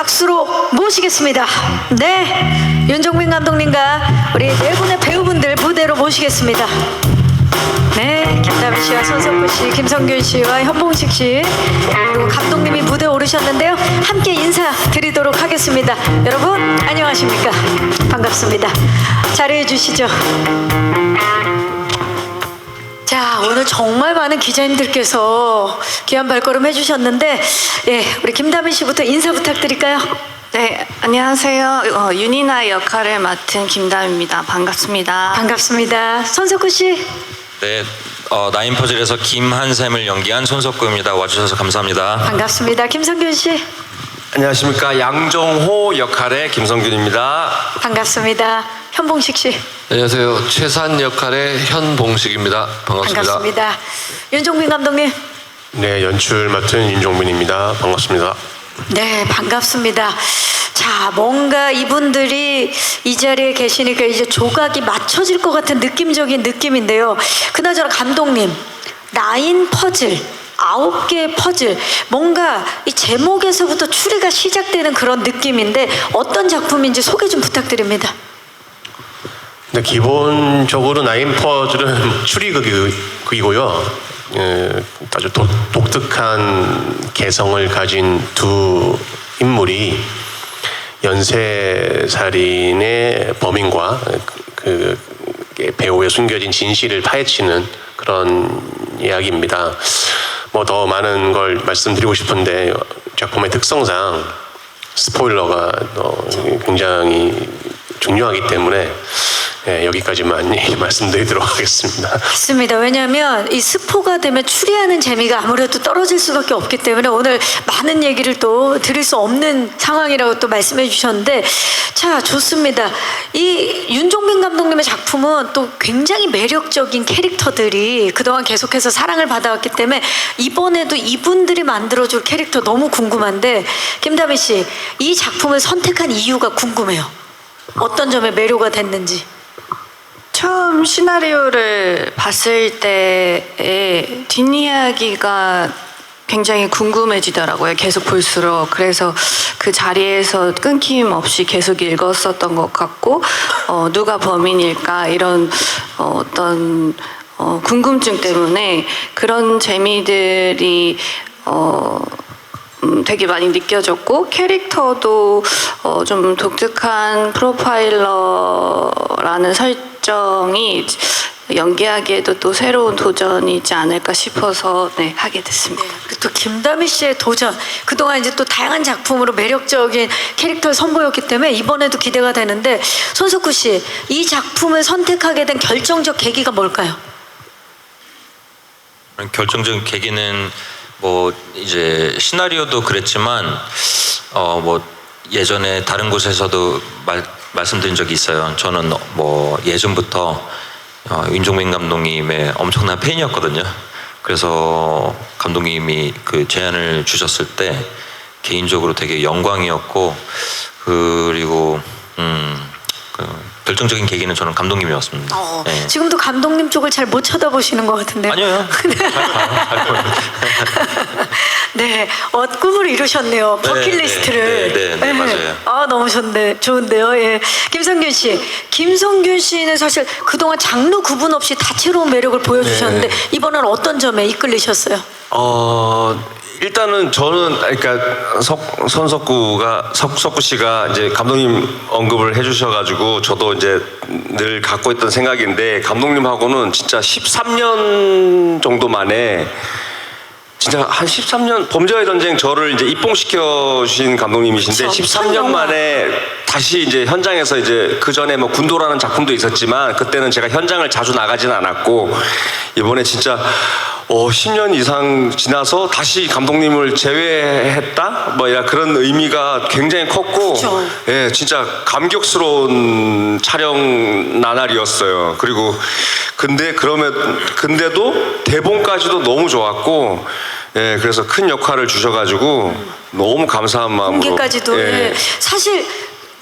박수로 모시겠습니다. 네, 윤종빈 감독님과 우리 네 분의 배우분들 무대로 모시겠습니다. 네, 김다미 씨와 손석구 씨, 김성균 씨와 현봉식 씨, 그리고 감독님이 무대에 오르셨는데요. 함께 인사드리도록 하겠습니다. 여러분 안녕하십니까? 반갑습니다. 자리해 주시죠. 자, 오늘 정말 많은 기자님들께서 귀한 발걸음 해주셨는데, 예, 우리 김다미 씨부터 인사 부탁드릴까요? 네, 안녕하세요. 윤이나 역할을 맡은 김다미입니다. 반갑습니다. 반갑습니다. 손석구 씨. 네, 나인퍼즐에서 김한샘을 연기한 손석구입니다. 와주셔서 감사합니다. 반갑습니다. 김성균 씨. 안녕하십니까, 양정호 역할의 김성균입니다. 반갑습니다. 현봉식 씨. 안녕하세요. 최산 역할의 현봉식입니다. 반갑습니다. 반갑습니다. 윤종빈 감독님. 네, 연출 맡은 윤종빈입니다. 반갑습니다. 네, 반갑습니다. 자, 뭔가 이분들이 이 자리에 계시니까 이제 조각이 맞춰질 것 같은 느낌적인 느낌인데요. 그나저나 감독님, 나인 퍼즐, 9개의 퍼즐, 뭔가 이 제목에서부터 추리가 시작되는 그런 느낌인데 어떤 작품인지 소개 좀 부탁드립니다. 네, 기본적으로 나인 퍼즐은 추리극이고요. 아주 독특한 개성을 가진 두 인물이 연쇄살인의 범인과 그 배우의 숨겨진 진실을 파헤치는 그런 이야기입니다. 뭐 더 많은 걸 말씀드리고 싶은데 작품의 특성상 스포일러가 굉장히 중요하기 때문에 여기까지만 말씀드리도록 하겠습니다. 맞습니다. 왜냐하면 이 스포가 되면 추리하는 재미가 아무래도 떨어질 수밖에 없기 때문에 오늘 많은 얘기를 또 드릴 수 없는 상황이라고 또 말씀해 주셨는데, 자, 좋습니다. 이 윤종빈 감독님의 작품은 또 굉장히 매력적인 캐릭터들이 그동안 계속해서 사랑을 받아왔기 때문에 이번에도 이분들이 만들어줄 캐릭터 너무 궁금한데, 김다미 씨, 이 작품을 선택한 이유가 궁금해요. 어떤 점에 매료가 됐는지. 처음 시나리오를 봤을 때의 뒷이야기가 굉장히 궁금해지더라고요. 계속 볼수록. 그래서 그 자리에서 끊김없이 계속 읽었었던 것 같고, 누가 범인일까 이런 어떤 궁금증 때문에 그런 재미들이 되게 많이 느껴졌고, 캐릭터도 좀 독특한 프로파일러라는 설정이 연기하기에도 또 새로운 도전이지 않을까 싶어서 하게 됐습니다. 네, 또 김다미 씨의 도전, 그동안 이제 또 다양한 작품으로 매력적인 캐릭터를 선보였기 때문에 이번에도 기대가 되는데, 손석구 씨, 이 작품을 선택하게 된 결정적 계기가 뭘까요? 결정적인 계기는 뭐 이제 시나리오도 그랬지만 뭐 예전에 다른 곳에서도 말씀드린 적이 있어요. 저는 뭐 예전부터 윤종빈 감독님의 엄청난 팬이었거든요. 그래서 감독님이 그 제안을 주셨을 때 개인적으로 되게 영광이었고, 그리고 결정적인 계기는 저는 감독님이었습니다. 네. 지금도 감독님 쪽을 잘 못 쳐다보시는 것 같은데요. 아니요. 네, 꿈을 이루셨네요. 버킷리스트를. 네, 맞아요. 아, 너무 좋은데요. 예. 김성균 씨, 김성균 씨는 사실 그동안 장르 구분 없이 다채로운 매력을 보여주셨는데 이번엔 어떤 점에 이끌리셨어요? 일단은 저는 그러니까 석구 씨가 이제 감독님 언급을 해주셔가지고 저도 이제 늘 갖고 있던 생각인데, 감독님하고는 진짜 13년 정도 만에, 진짜 한 13년, 범죄와의 전쟁 저를 이제 입봉시켜 주신 감독님이신데, 그렇죠. 13년 만에 다시 이제 현장에서, 이제 그 전에 뭐 군도라는 작품도 있었지만 그때는 제가 현장을 자주 나가지는 않았고, 이번에 진짜 10년 이상 지나서 다시 감독님을 제외했다? 뭐 그런 의미가 굉장히 컸고, 그렇죠. 예, 진짜 감격스러운 촬영 나날이었어요. 그리고 근데도 대본까지도 너무 좋았고, 예, 그래서 큰 역할을 주셔가지고 너무 감사한 마음으로. 공개까지도. 예. 예. 사실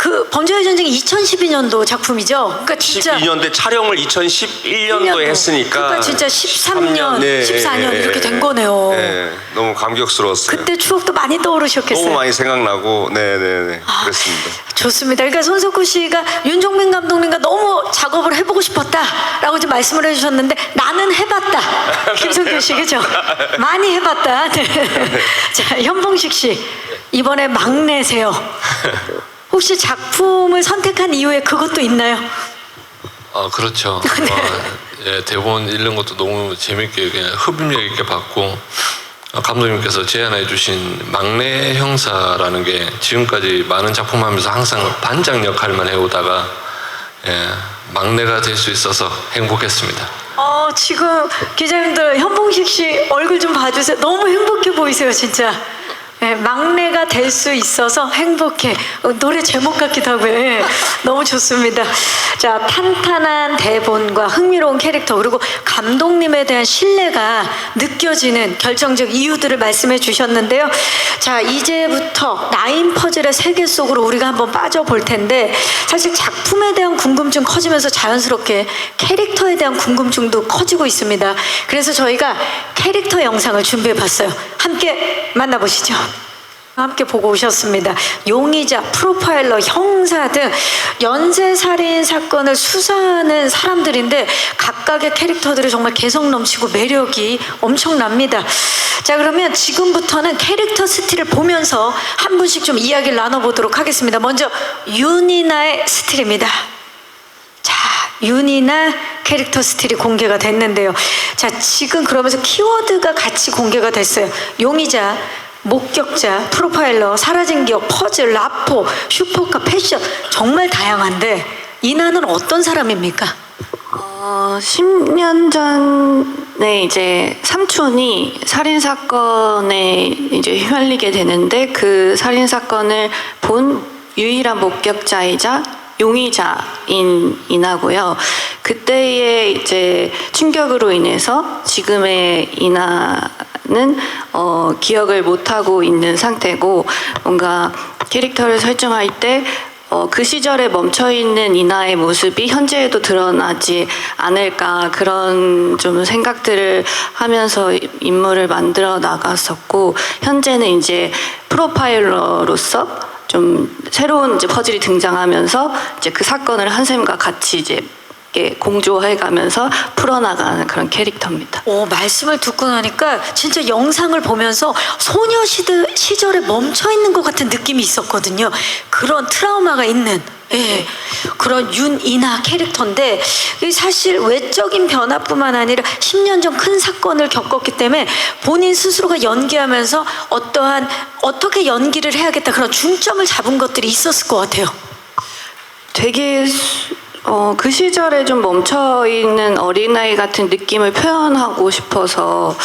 그 범죄와의 전쟁이 2012년도 작품이죠. 그러니까 진짜 12년대 촬영을 2011년도에 했으니까 그러니까 진짜 13년, 14년 이렇게 된 거네요. 네, 너무 감격스러웠어요. 그때 추억도 많이 떠오르셨겠어요. 너무 많이 생각나고, 네네네, 그랬습니다. 좋습니다. 그러니까 손석구 씨가 윤종민 감독님과 너무 작업을 해보고 싶었다라고 이제 말씀을 해주셨는데 나는 해봤다. 김성규 씨 그죠? 많이 해봤다. 네. 자 현봉식 씨 이번에 막내세요. 혹시 작품을 선택한 이유에 그것도 있나요? 그렇죠. 예, 대본 읽는 것도 너무 재밌게 그냥 흡입력 있게 봤고 감독님께서 제안해 주신 막내 형사라는 게 지금까지 많은 작품하면서 항상 반장 역할만 해오다가 막내가 될 수 있어서 행복했습니다. 지금 기자님들 현봉식 씨 얼굴 좀 봐주세요. 너무 행복해 보이세요 진짜. 네, 막내가 될 수 있어서 행복해. 노래 제목 같기도 하고요. 네, 너무 좋습니다. 자, 탄탄한 대본과 흥미로운 캐릭터 그리고 감독님에 대한 신뢰가 느껴지는 결정적 이유들을 말씀해 주셨는데요. 자, 이제부터 나인 퍼즐의 세계 속으로 우리가 한번 빠져볼 텐데 사실 작품에 대한 궁금증 커지면서 자연스럽게 캐릭터에 대한 궁금증도 커지고 있습니다. 그래서 저희가 캐릭터 영상을 준비해 봤어요. 함께 만나보시죠. 함께 보고 오셨습니다. 용의자, 프로파일러, 형사 등 연쇄살인 사건을 수사하는 사람들인데 각각의 캐릭터들이 정말 개성 넘치고 매력이 엄청납니다. 자, 그러면 지금부터는 캐릭터 스틸을 보면서 한 분씩 좀 이야기를 나눠보도록 하겠습니다. 먼저 윤이나의 스틸입니다. 자, 윤이나 캐릭터 스틸이 공개가 됐는데요. 자, 지금 그러면서 키워드가 같이 공개가 됐어요. 용의자, 목격자, 프로파일러, 사라진 기억, 퍼즐, 라포, 슈퍼카, 패션 정말 다양한데 이나는 어떤 사람입니까? 10년 전에 이제 삼촌이 살인 사건에 이제 휘말리게 되는데 그 살인 사건을 본 유일한 목격자이자 용의자인 이나고요. 그때의 이제 충격으로 인해서 지금의 이나는 기억을 못하고 있는 상태고 뭔가 캐릭터를 설정할 때 그 시절에 멈춰있는 이나의 모습이 현재에도 드러나지 않을까 그런 좀 생각들을 하면서 인물을 만들어 나갔었고 현재는 이제 프로파일러로서 좀 새로운 이제 퍼즐이 등장하면서 이제 그 사건을 한샘과 같이 이제 공조해가면서 풀어나가는 그런 캐릭터입니다. 말씀을 듣고 나니까 진짜 영상을 보면서 소녀 시절에 멈춰 있는 것 같은 느낌이 있었거든요. 그런 트라우마가 있는 그런 윤이나 캐릭터인데 사실 외적인 변화뿐만 아니라 10년 전 큰 사건을 겪었기 때문에 본인 스스로가 연기하면서 어떻게 연기를 해야겠다 그런 중점을 잡은 것들이 있었을 것 같아요. 되게 그 시절에 좀 멈춰있는 어린아이 같은 느낌을 표현하고 싶어서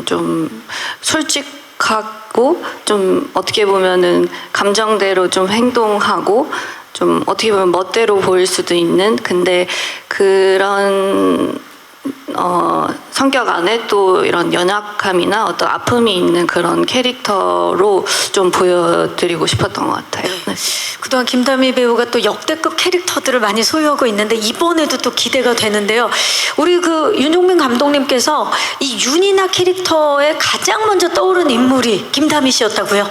좀 솔직하고 좀 어떻게 보면은 감정대로 좀 행동하고 좀 어떻게 보면 멋대로 보일 수도 있는 근데 그런 성격 안에 또 이런 연약함이나 어떤 아픔이 있는 그런 캐릭터로 좀 보여드리고 싶었던 것 같아요. 네. 그동안 김다미 배우가 또 역대급 캐릭터들을 많이 소유하고 있는데 이번에도 또 기대가 되는데요. 우리 그 윤종민 감독님께서 이 윤이나 캐릭터에 가장 먼저 떠오른 인물이 김다미 씨였다고요?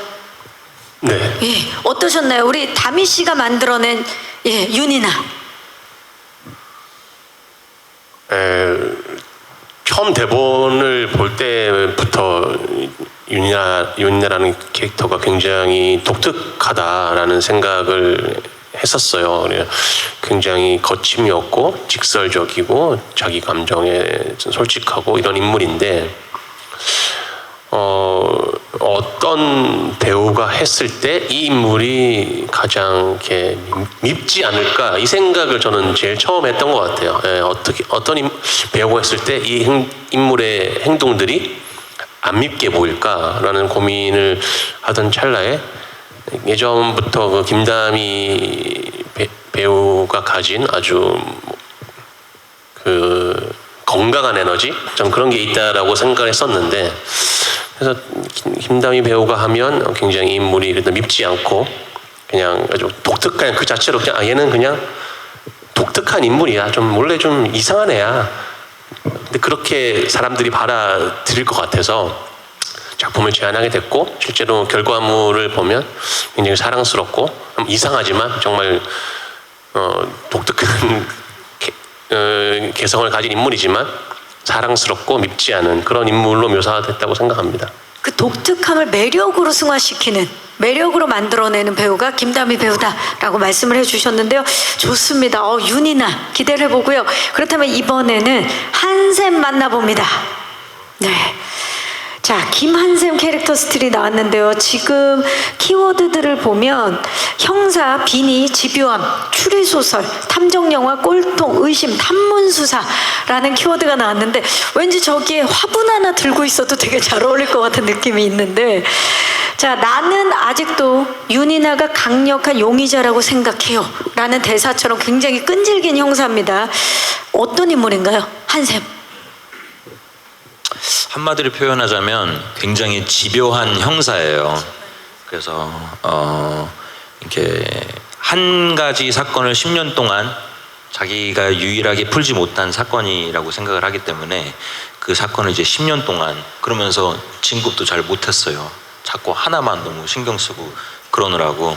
네. 어떠셨나요? 우리 다미 씨가 만들어낸 윤이나. 처음 대본을 볼 때부터 윤이나라는 캐릭터가 굉장히 독특하다라는 생각을 했었어요. 굉장히 거침이 없고 직설적이고 자기 감정에 솔직하고 이런 인물인데 어떤 배우가 했을 때 이 인물이 가장 이렇게 밉지 않을까 이 생각을 저는 제일 처음 했던 것 같아요. 어떤 배우가 했을 때 이 인물의 행동들이 안 밉게 보일까라는 고민을 하던 찰나에 예전부터 그 김다미 배우가 가진 아주 그 건강한 에너지 좀 그런 게 있다라고 생각을 했었는데 그래서 김다미 배우가 하면 굉장히 인물이 밉지 않고 그냥 아주 독특한 그 자체로 그냥 얘는 그냥 독특한 인물이야. 좀 원래 좀 이상한 애야. 근데 그렇게 사람들이 받아들일 것 같아서 작품을 제안하게 됐고 실제로 결과물을 보면 굉장히 사랑스럽고 이상하지만 정말 독특한 개성을 가진 인물이지만 사랑스럽고 밉지 않은 그런 인물로 묘사됐다고 생각합니다. 그 독특함을 매력으로 승화시키는, 매력으로 만들어내는 배우가 김다미 배우다라고 말씀을 해주셨는데요. 좋습니다. 윤이나 기대를 해보고요. 그렇다면 이번에는 한샘 만나봅니다. 네. 자, 김한샘 캐릭터 스틸이 나왔는데요. 지금 키워드들을 보면 형사, 비니, 집요함, 추리소설, 탐정영화, 꼴통, 의심, 탐문수사라는 키워드가 나왔는데 왠지 저기에 화분 하나 들고 있어도 되게 잘 어울릴 것 같은 느낌이 있는데, 자, 나는 아직도 윤이나가 강력한 용의자라고 생각해요 라는 대사처럼 굉장히 끈질긴 형사입니다. 어떤 인물인가요? 한샘. 한마디로 표현하자면 굉장히 집요한 형사예요. 그래서 이렇게 한 가지 사건을 10년 동안 자기가 유일하게 풀지 못한 사건이라고 생각을 하기 때문에 그 사건을 이제 10년 동안 그러면서 진급도 잘 못했어요. 자꾸 하나만 너무 신경 쓰고 그러느라고.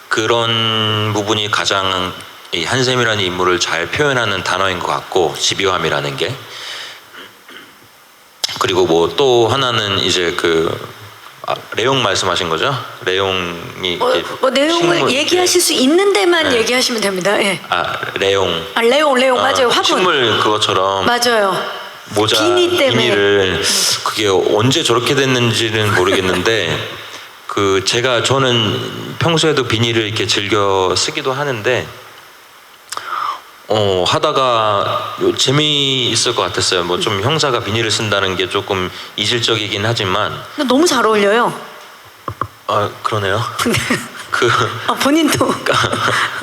그런 부분이 가장 이 한샘이라는 인물을 잘 표현하는 단어인 것 같고, 집요함이라는 게. 그리고 뭐 또 하나는 이제 레옹 말씀하신 거죠? 레옹이 내용을 얘기하실 수 있는 데만 얘기하시면 됩니다. 예. 레옹. 레옹 맞아요. 화분. 식물 그것처럼 맞아요. 모자 비니 때문에. 비니를 그게 언제 저렇게 됐는지는 모르겠는데 저는 평소에도 비니를 이렇게 즐겨 쓰기도 하는데 하다가 재미있을 것 같았어요. 뭐 좀 형사가 비니를 쓴다는 게 조금 이질적이긴 하지만 너무 잘 어울려요. 그러네요. 본인도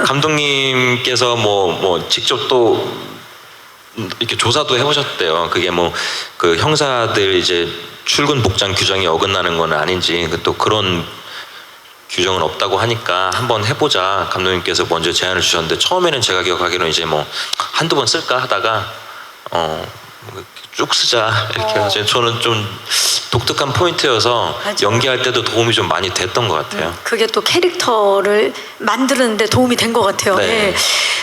감독님께서 뭐 직접 또 이렇게 조사도 해보셨대요. 그게 뭐 그 형사들 이제 출근 복장 규정이 어긋나는 건 아닌지 또 그런 규정은 없다고 하니까 한번 해보자 감독님께서 먼저 제안을 주셨는데, 처음에는 제가 기억하기로는 이제 뭐 한두 번 쓸까 하다가 쭉 쓰자 이렇게 해서 저는 좀 독특한 포인트여서 맞아요. 연기할 때도 도움이 좀 많이 됐던 것 같아요. 그게 또 캐릭터를 만드는데 도움이 된 것 같아요. 네. 예.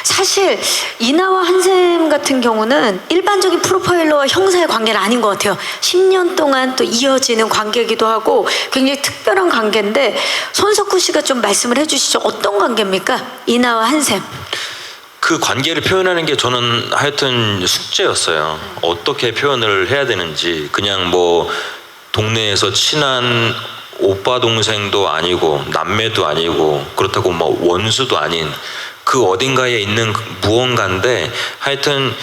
사실 이나와 한샘 같은 경우는 일반적인 프로파일러와 형사의 관계는 아닌 것 같아요. 10년 동안 또 이어지는 관계이기도 하고 굉장히 특별한 관계인데, 손석구 씨가 좀 말씀을 해주시죠. 어떤 관계입니까? 이나와 한샘. 그 관계를 표현하는 게 저는 하여튼 숙제였어요. 어떻게 표현을 해야 되는지. 그냥 뭐 동네에서 친한 오빠 동생도 아니고 남매도 아니고 그렇다고 뭐 원수도 아닌 그 어딘가에 있는 무언가인데, 하여튼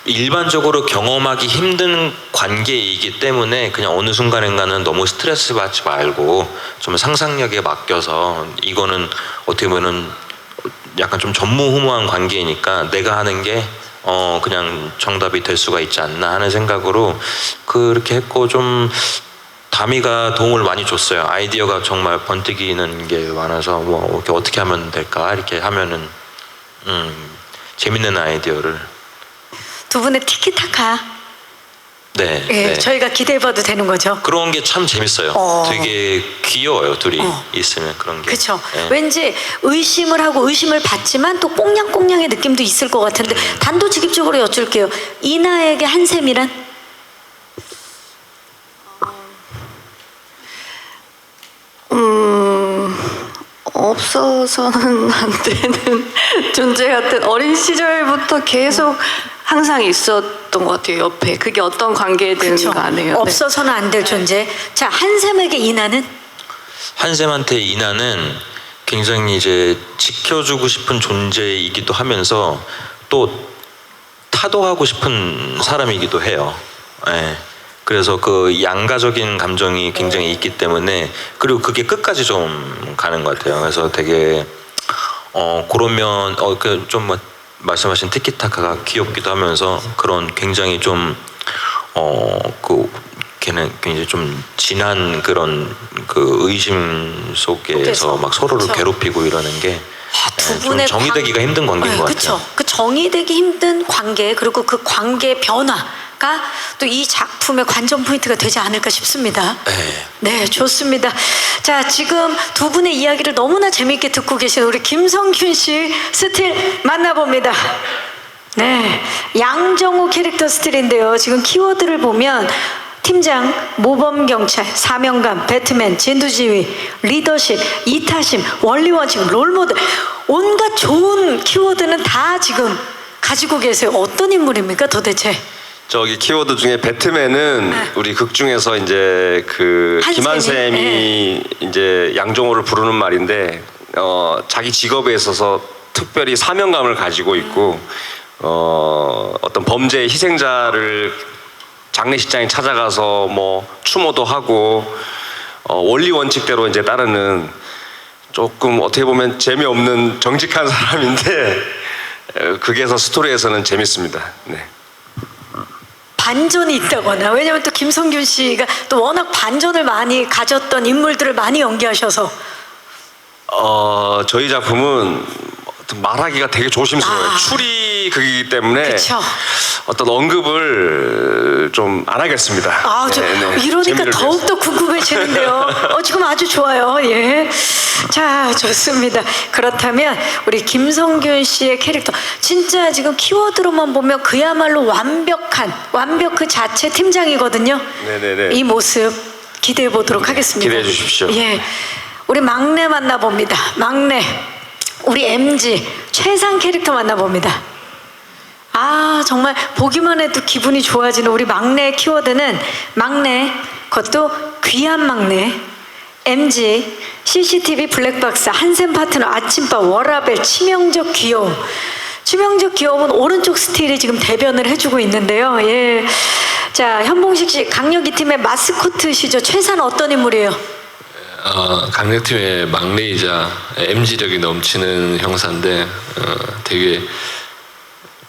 일반적으로 경험하기 힘든 관계이기 때문에 그냥 어느 순간인가는 너무 스트레스 받지 말고 좀 상상력에 맡겨서, 이거는 어떻게 보면은 약간 좀 전무후무한 관계이니까 내가 하는 게 그냥 정답이 될 수가 있지 않나 하는 생각으로 그렇게 했고, 좀 다미가 도움을 많이 줬어요. 아이디어가 정말 번뜩이는 게 많아서 뭐 이렇게 어떻게 하면 될까 이렇게 하면은 재밌는 아이디어를. 두 분의 티키타카. 네, 예, 네. 저희가 기대해봐도 되는 거죠. 그런 게 참 재밌어요. 되게 귀여워요, 둘이 있으면 그런 게. 그렇죠. 네. 왠지 의심을 하고 의심을 받지만 또 꽁냥꽁냥의 느낌도 있을 것 같은데, 단도직입적으로 여쭐게요. 이나에게 한샘이란? 없어서는 안 되는 존재 같은, 어린 시절부터 계속 항상 있었던 것 같아요, 옆에. 그게 어떤 관계든 그렇죠. 간에요. 네. 없어서는 안 될 존재. 자, 한샘에게 이나는? 한샘한테 이나는 굉장히 이제 지켜주고 싶은 존재이기도 하면서 또 타도하고 싶은 사람이기도 해요. 예. 그래서 그 양가적인 감정이 굉장히 있기 때문에, 그리고 그게 끝까지 좀 가는 것 같아요. 그래서 되게 그러면 그 좀 뭐 말씀하신 티키타카가 귀엽기도 하면서 그런 굉장히 좀 그 걔는 굉장히 좀 진한 그런 그 의심 속에서 막 서로를 그쵸. 괴롭히고 이러는 게 두 좀 분의 정의되기가 힘든 관계인 것 그쵸. 같아요. 그 정의되기 힘든 관계 그리고 그 관계 변화가 또 이 작품의 관전 포인트가 되지 않을까 싶습니다. 네. 네, 좋습니다. 자, 지금 두 분의 이야기를 너무나 재미있게 듣고 계신 우리 김성균 씨 스틸 만나봅니다. 네, 양정호 캐릭터 스틸인데요. 지금 키워드를 보면 팀장, 모범경찰, 사명감, 배트맨, 진두지휘, 리더십, 이타심, 원리원칙, 롤모델 온갖 좋은 키워드는 다 지금 가지고 계세요. 어떤 인물입니까 도대체? 저기 키워드 중에 배트맨은 우리 극 중에서 이제 그 한샘이? 김한샘이 이제 양정호를 부르는 말인데 자기 직업에 있어서 특별히 사명감을 가지고 있고 어떤 범죄의 희생자를 장례식장에 찾아가서 뭐 추모도 하고 원리 원칙대로 이제 따르는 조금 어떻게 보면 재미없는 정직한 사람인데 극에서 스토리에서는 재밌습니다. 네. 반전이 있다거나 왜냐면 또 김성균 씨가 또 워낙 반전을 많이 가졌던 인물들을 많이 연기하셔서 저희 작품은 말하기가 되게 조심스러워요. 추리 극이기 때문에 그쵸. 어떤 언급을 좀 안 하겠습니다. 아, 저 이러니까 재미를 더욱더 궁금해지는데요. 지금 아주 좋아요. 예. 자, 좋습니다. 그렇다면 우리 김성균 씨의 캐릭터 진짜 지금 키워드로만 보면 그야말로 완벽 그 자체 팀장이거든요. 네네네. 이 모습 기대해 보도록 하겠습니다. 기대해 주십시오. 예. 우리 막내 만나봅니다. 막내. 우리 MG 최상 캐릭터 만나봅니다. 아, 정말 보기만 해도 기분이 좋아지는 우리 막내의 키워드는 막내, 그것도 귀한 막내, MG, CCTV 블랙박스, 한샘 파트너, 아침밥, 워라벨, 치명적 귀여움. 치명적 귀여움은 오른쪽 스틸이 지금 대변을 해주고 있는데요. 예. 자, 현봉식 씨, 강력 이 팀의 마스코트시죠. 최사는 어떤 인물이에요? 강력팀의 막내이자 MG력이 넘치는 형사인데 되게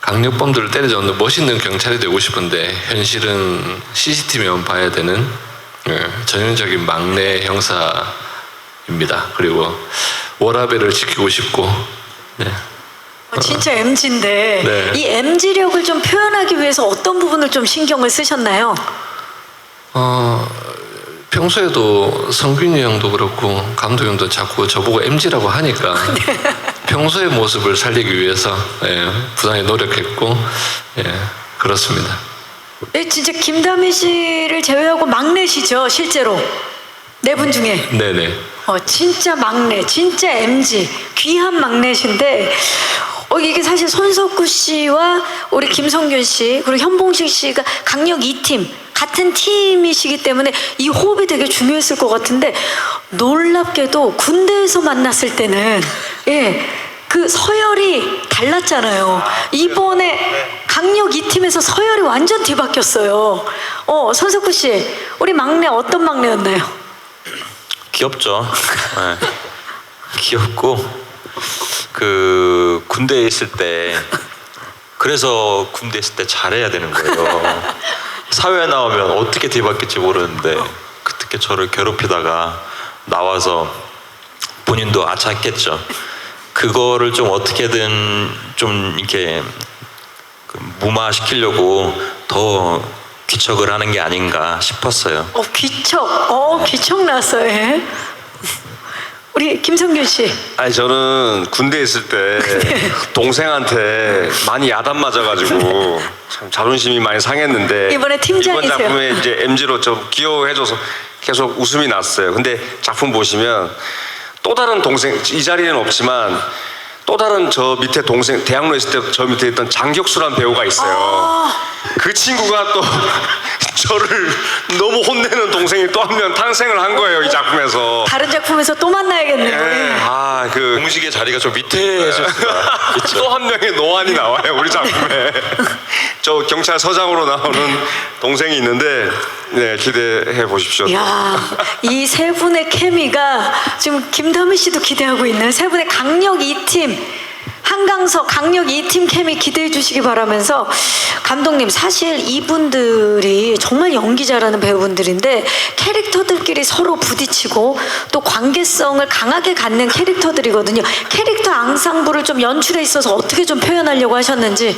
강력범들을 때려잡는 멋있는 경찰이 되고 싶은데 현실은 CCTV만 봐야 되는 전형적인 막내 형사입니다. 그리고 워라벨을 지키고 싶고 네. 진짜 MG인데 네. 이 MG력을 좀 표현하기 위해서 어떤 부분을 좀 신경을 쓰셨나요? 평소에도 성균이 형도 그렇고 감독 형도 자꾸 저보고 MG라고 하니까 평소의 모습을 살리기 위해서 부단히 노력했고 그렇습니다. 예, 진짜 김다미 씨를 제외하고 막내시죠 실제로 네 분 중에. 네네. 진짜 막내, 진짜 MG, 귀한 막내신데 이게 사실 손석구 씨와 우리 김성균 씨 그리고 현봉식 씨가 강력 2팀 같은 팀이시기 때문에 이 호흡이 되게 중요했을 것 같은데 놀랍게도 군대에서 만났을 때는 그 서열이 달랐잖아요. 이번에 강력 2팀에서 서열이 완전 뒤바뀌었어요. 손석구 씨, 우리 막내 어떤 막내였나요? 귀엽죠. 네. 귀엽고 그 군대에 있을 때 그래서 군대에 있을 때 잘해야 되는 거예요. 사회에 나오면 어떻게 뒤바뀔지 모르는데 그렇게 저를 괴롭히다가 나와서 본인도 아차했겠죠. 그거를 좀 어떻게든 좀 이렇게 무마시키려고 더 귀척을 하는 게 아닌가 싶었어요. 귀척 났어요. 예. 우리 김성균 씨. 아니 저는 군대에 있을 때 동생한테 많이 야단 맞아가지고 참 자존심이 많이 상했는데 이번에 팀장이세요. 이번 작품에 이제 MG로 좀 귀여워해줘서 계속 웃음이 났어요. 근데 작품 보시면 또 다른 동생 이 자리에는 없지만 또 다른 저 밑에 동생 대학로에 있을 때 저 밑에 있던 장격수란 배우가 있어요. 그 친구가 또 저를 너무 혼내는 동생이 또 한 명 탄생을 한 거예요 이 작품에서. 다른 작품에서 또 만나야겠네요. 그 공식의 자리가 좀 밑에 있었어요. 또 한 명의 노안이 나와요 우리 작품에. 저 경찰서장으로 나오는 동생이 있는데 기대해 보십시오. 야, 이 세 분의 케미가 지금 김다미 씨도 기대하고 있는 세 분의 강력 2팀 한강서 강력 2팀 케미 기대해 주시기 바라면서 감독님 사실 이분들이 정말 연기 잘하는 배우분들인데 캐릭터들끼리 서로 부딪히고 또 관계성을 강하게 갖는 캐릭터들이거든요. 캐릭터 앙상블을 좀 연출에 있어서 어떻게 좀 표현하려고 하셨는지.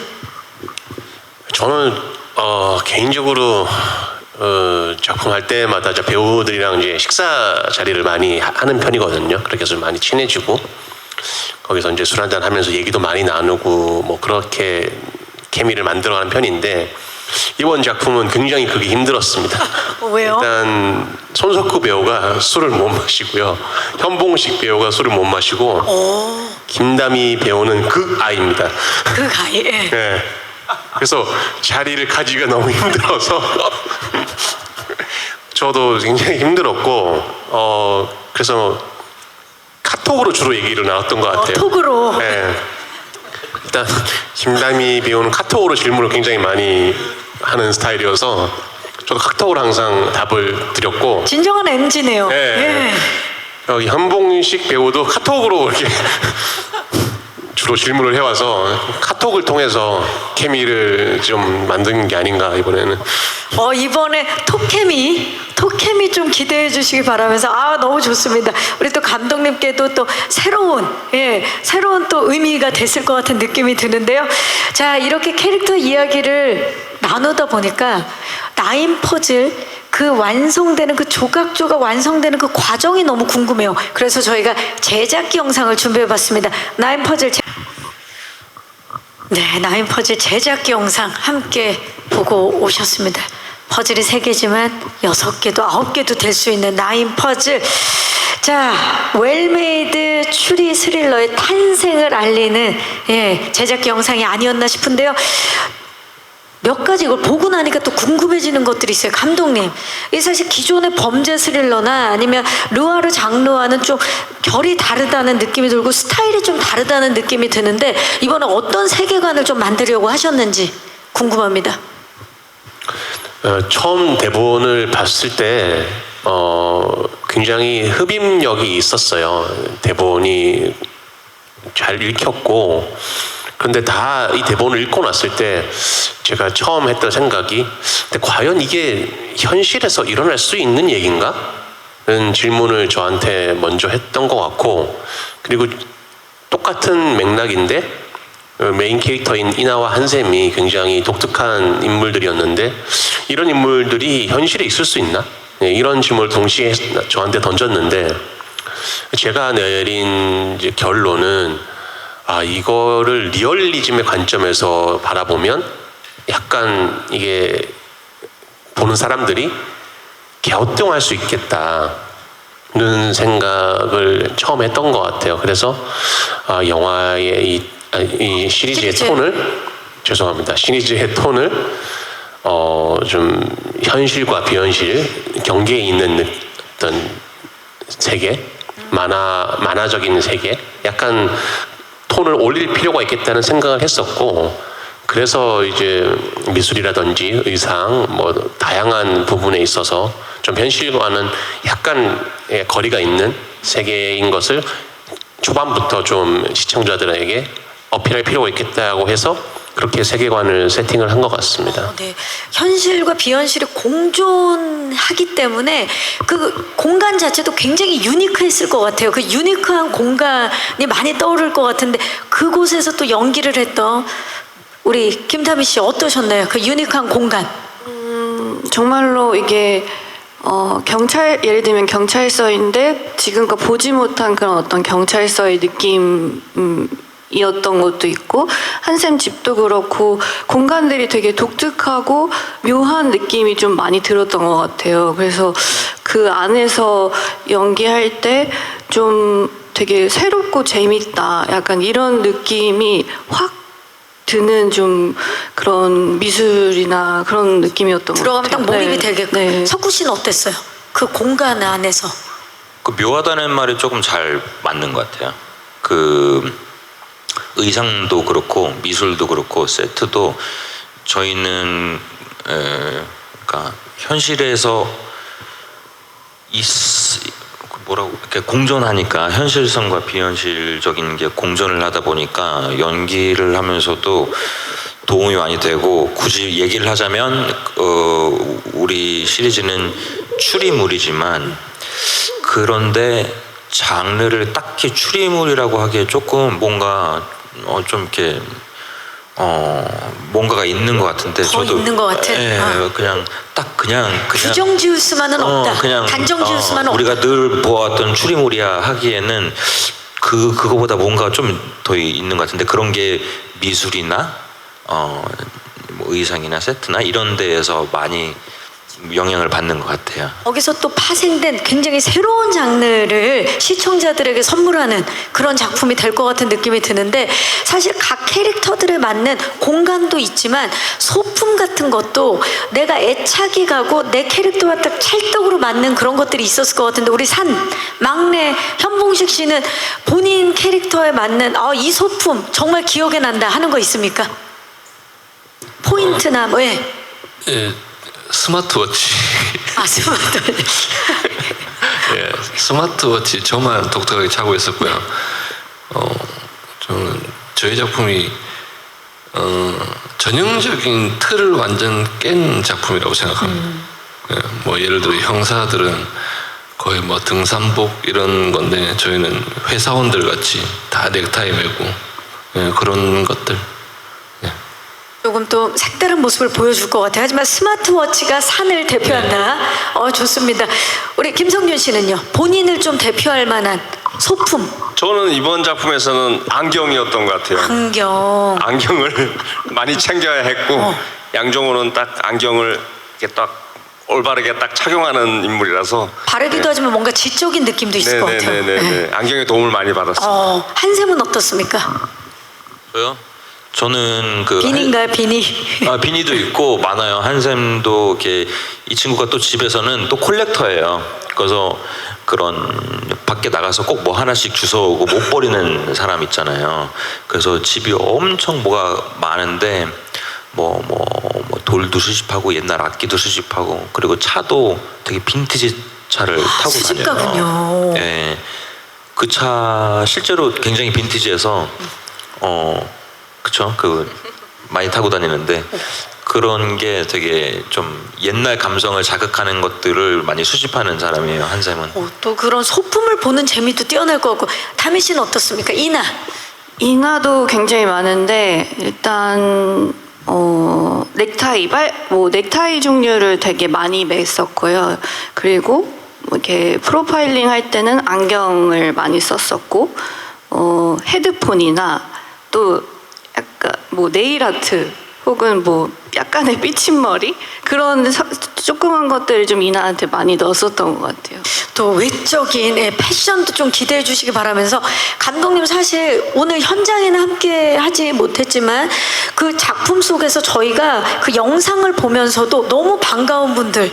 저는 개인적으로 작품 할 때마다 이제 배우들이랑 이제 식사 자리를 많이 하는 편이거든요. 그렇게 해서 많이 친해지고 거기서 이제 술 한잔 하면서 얘기도 많이 나누고 뭐 그렇게 케미를 만들어가는 편인데 이번 작품은 굉장히 그게 힘들었습니다. 왜요? 일단 손석구 배우가 술을 못 마시고요. 현봉식 배우가 술을 못 마시고 김다미 배우는 극아입니다. 그 가이. 예. 네. 그래서 자리를 가지기가 너무 힘들어서 저도 굉장히 힘들었고 그래서 카톡으로 주로 얘기를 나눴던 것 같아요. 톡으로. 네. 일단 김다미 배우는 카톡으로 질문을 굉장히 많이 하는 스타일이어서 저도 카톡으로 항상 답을 드렸고 진정한 MZ네요. 네. 예. 여기 현봉식 배우도 카톡으로 이렇게 주로 질문을 해와서 카톡을 통해서 케미를 좀 만드는 게 아닌가 이번에는. 이번에 톡케미 좀 기대해 주시기 바라면서 너무 좋습니다. 우리 또 감독님께도 또 새로운 또 의미가 됐을 것 같은 느낌이 드는데요. 자, 이렇게 캐릭터 이야기를 나누다 보니까 나인 퍼즐 그 완성되는 그 조각조각 완성되는 그 과정이 너무 궁금해요. 그래서 저희가 제작기 영상을 준비해봤습니다. 나인 퍼즐 나인 퍼즐 제작기 영상 함께 보고 오셨습니다. 퍼즐이 3개지만 6개도 9개도 될 수 있는 나인 퍼즐. 자, 웰메이드 추리 스릴러의 탄생을 알리는 제작기 영상이 아니었나 싶은데요. 몇 가지 이걸 보고 나니까 또 궁금해지는 것들이 있어요. 감독님, 이 사실 기존의 범죄 스릴러나 아니면 르와르 장르와는 좀 결이 다르다는 느낌이 들고 스타일이 좀 다르다는 느낌이 드는데 이번에 어떤 세계관을 좀 만들려고 하셨는지 궁금합니다. 처음 대본을 봤을 때 굉장히 흡입력이 있었어요. 대본이 잘 읽혔고 그런데 다 이 대본을 읽고 났을 때 제가 처음 했던 생각이 근데 과연 이게 현실에서 일어날 수 있는 얘기인가? 라는 질문을 저한테 먼저 했던 것 같고 그리고 똑같은 맥락인데 메인 캐릭터인 이나와 한샘이 굉장히 독특한 인물들이었는데 이런 인물들이 현실에 있을 수 있나? 이런 질문을 동시에 저한테 던졌는데 제가 내린 이제 결론은 이거를 리얼리즘의 관점에서 바라보면 약간 이게 보는 사람들이 갸우뚱할 수 있겠다는 생각을 처음 했던 것 같아요. 그래서 영화의 이 시리즈의 톤을 시리즈의 톤을 좀 현실과 비현실 경계에 있는 어떤 세계, 만화적인 세계, 약간 톤을 올릴 필요가 있겠다는 생각을 했었고 그래서 이제 미술이라든지 의상 뭐 다양한 부분에 있어서 좀 현실과는 약간 거리가 있는 세계인 것을 초반부터 좀 시청자들에게 어필할 필요가 있겠다고 해서 그렇게 세계관을 세팅을 한 것 같습니다. 네, 현실과 비현실이 공존하기 때문에 그 공간 자체도 굉장히 유니크했을 것 같아요. 그 유니크한 공간이 많이 떠오를 것 같은데 그곳에서 또 연기를 했던 우리 김다미 씨 어떠셨나요? 그 유니크한 공간. 정말로 이게 예를 들면 경찰서인데 지금껏 보지 못한 그런 어떤 경찰서의 느낌이었던 것도 있고 한샘 집도 그렇고 공간들이 되게 독특하고 묘한 느낌이 좀 많이 들었던 것 같아요. 그래서 그 안에서 연기할 때 좀 되게 새롭고 재밌다 약간 이런 느낌이 확 드는 좀 그런 미술이나 그런 느낌이었던 것 같아요. 들어가면 딱 몰입이 되게끔. 네. 석구 씨는 어땠어요? 그 공간 안에서. 그 묘하다는 말이 조금 잘 맞는 것 같아요. 그 의상도 그렇고 미술도 그렇고 세트도 저희는 그러니까 현실에서 뭐라고 이렇게 공존하니까 현실성과 비현실적인 게 공존을 하다 보니까 연기를 하면서도 도움이 많이 되고, 굳이 얘기를 하자면 우리 시리즈는 추리물이지만, 그런데 장르를 딱히 추리물이라고 하기에 조금 뭔가 좀 이렇게 뭔가가 있는 것 같은데, 더 저도 있는 것 같은? 예, 그냥 규정 지을 수만은 없다. 그냥 단정 지을 수만은 없다. 우리가 늘 보았던 추리물이야 하기에는 그거보다 뭔가 좀 더 있는 것 같은데, 그런 게 미술이나 뭐 의상이나 세트나 이런 데에서 많이 영향을 받는 것 같아요. 거기서 또 파생된 굉장히 새로운 장르를 시청자들에게 선물하는 그런 작품이 될 것 같은 느낌이 드는데, 사실 각 캐릭터들에 맞는 공간도 있지만 소품 같은 것도 내가 애착이 가고 내 캐릭터와 딱 찰떡으로 맞는 그런 것들이 있었을 것 같은데, 우리 막내 현봉식 씨는 본인 캐릭터에 맞는 이 소품 정말 기억에 난다 하는 거 있습니까? 포인트나 뭐. 예. 스마트워치. 스마트워치. 예, 스마트워치 저만 독특하게 차고 있었고요. 저는 저희 작품이 전형적인 틀을 완전 깬 작품이라고 생각합니다. 예, 뭐 예를 들어 형사들은 거의 뭐 등산복 이런 건데, 저희는 회사원들 같이 다 넥타이 매고, 예, 그런 것들. 조금 또 색다른 모습을 보여줄 것 같아요. 하지만 스마트워치가 산을 대표한다. 좋습니다. 우리 김성균 씨는요? 본인을 좀 대표할 만한 소품. 저는 이번 작품에서는 안경이었던 것 같아요. 안경을 많이 챙겨야 했고, 양정호는 딱 안경을 이렇게 딱 올바르게 딱 착용하는 인물이라서 바르기도 하지만 뭔가 지적인 느낌도 있을 것 같아요. 네네네. 안경에 도움을 많이 받았어요. 한샘은 어떻습니까? 저요? 저는 비니인가요, 비니? 비니도 있고 많아요. 한샘도 이렇게, 이 친구가 또 집에서는 또 콜렉터예요. 그래서 그런 밖에 나가서 꼭 뭐 하나씩 주워오고 못 버리는 사람 있잖아요. 그래서 집이 엄청 뭐가 많은데 뭐 돌도 수집하고 옛날 악기도 수집하고, 그리고 차도 되게 빈티지 차를 타고 다녀요. 수집가군요. 네, 그 차 실제로 굉장히 빈티지해서 그쵸? 많이 타고 다니는데, 그런 게 되게 좀 옛날 감성을 자극하는 것들을 많이 수집하는 사람이에요, 한샘은. 또 그런 소품을 보는 재미도 뛰어날 것 같고. 다미 씨는 어떻습니까? 인화도 굉장히 많은데, 일단 넥타이 종류를 되게 많이 맸었고요. 그리고 뭐 이렇게 프로파일링 할 때는 안경을 많이 썼었고, 헤드폰이나 또 약간 뭐 네일 아트 혹은 뭐 약간의 삐친머리, 그런 조그만 것들을 좀 이나한테 많이 넣었었던 것 같아요. 또 외적인 패션도 좀 기대해 주시기 바라면서, 감독님 사실 오늘 현장에는 함께 하지 못했지만 그 작품 속에서 저희가 그 영상을 보면서도 너무 반가운 분들을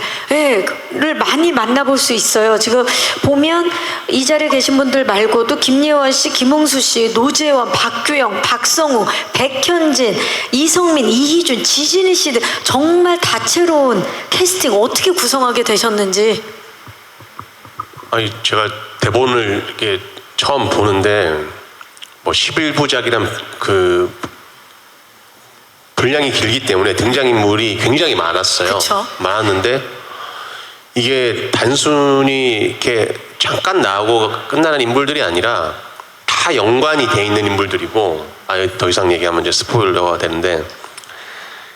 많이 만나볼 수 있어요. 지금 보면 이 자리에 계신 분들 말고도 김예원 씨, 김홍수 씨, 노재원, 박규영, 박성우, 백현진, 이성민, 이희준, 지진이 씨들 정말 다채로운 캐스팅 어떻게 구성하게 되셨는지. 아니, 제가 대본을 이렇게 처음 보는데 뭐 11부작이란 그 분량이 길기 때문에 등장인물이 굉장히 많았어요. 그쵸? 많았는데 이게 단순히 이렇게 잠깐 나오고 끝나는 인물들이 아니라 다 연관이 돼 있는 인물들이고, 더 이상 얘기하면 이제 스포일러가 되는데,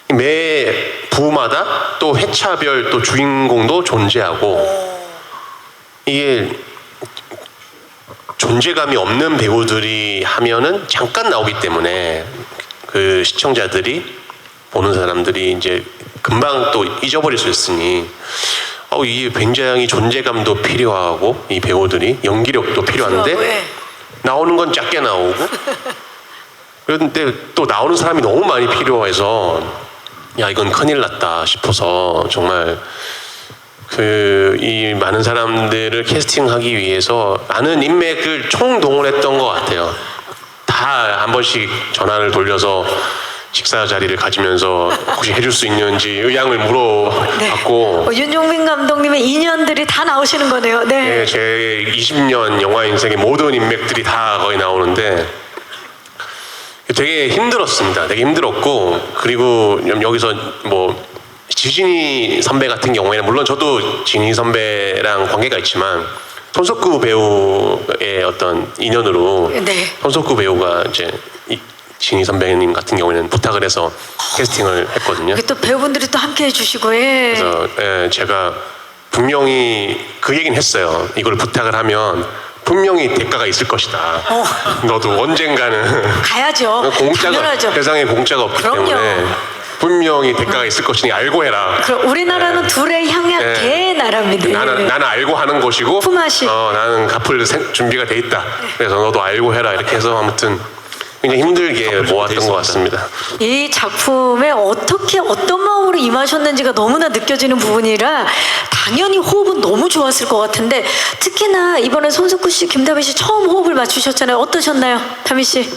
매 부마다 또 회차별 또 주인공도 존재하고, 이게 존재감이 없는 배우들이 하면은 잠깐 나오기 때문에 그 시청자들이, 보는 사람들이 이제 금방 또 잊어버릴 수 있으니 이게 굉장히 존재감도 필요하고, 이 배우들이 연기력도 필요한데 나오는 건 작게 나오고, 그런데 또 나오는 사람이 너무 많이 필요해서 이건 큰일 났다 싶어서, 정말 이 많은 사람들을 캐스팅하기 위해서 많은 인맥을 총동원했던 것 같아요. 다 한 번씩 전화를 돌려서 식사 자리를 가지면서 혹시 해줄 수 있는지 의향을 물어봤고 윤종빈 감독님의 인연들이 다 나오시는 거네요. 네. 네, 제 20년 영화 인생의 모든 인맥들이 다 거의 나오는데 되게 힘들었습니다. 되게 힘들었고 그리고 여기서 뭐 지진이 선배 같은 경우에는 물론 저도 진희 선배랑 관계가 있지만 손석구 배우의 어떤 인연으로 네. 손석구 배우가 이제 진희 선배님 같은 경우에는 부탁을 해서 캐스팅을 했거든요. 또 배우분들이 또 함께 해주시고, 예. 그래서 제가 분명히 그 얘기는 했어요. 이걸 부탁을 하면 분명히 대가가 있을 것이다. 너도 언젠가는 가야죠. 공짜가 당연하죠. 세상에 공짜가 없기 그럼요. 때문에 분명히 대가가 있을 것이니 알고 해라. 그럼 우리나라는 둘의 향약의 나라입니다. 나는 알고 하는 것이고 품앗이. 나는 갚을 준비가 돼 있다. 그래서 너도 알고 해라 이렇게 해서 아무튼 굉장히 힘들게 모았던 것 같습니다. 이 작품에 어떻게 어떤 마음으로 임하셨는지가 너무나 느껴지는 부분이라 당연히 호흡은 너무 좋았을 것 같은데 특히나 이번에 손석구 씨, 김다미 씨 처음 호흡을 맞추셨잖아요. 어떠셨나요, 다미 씨?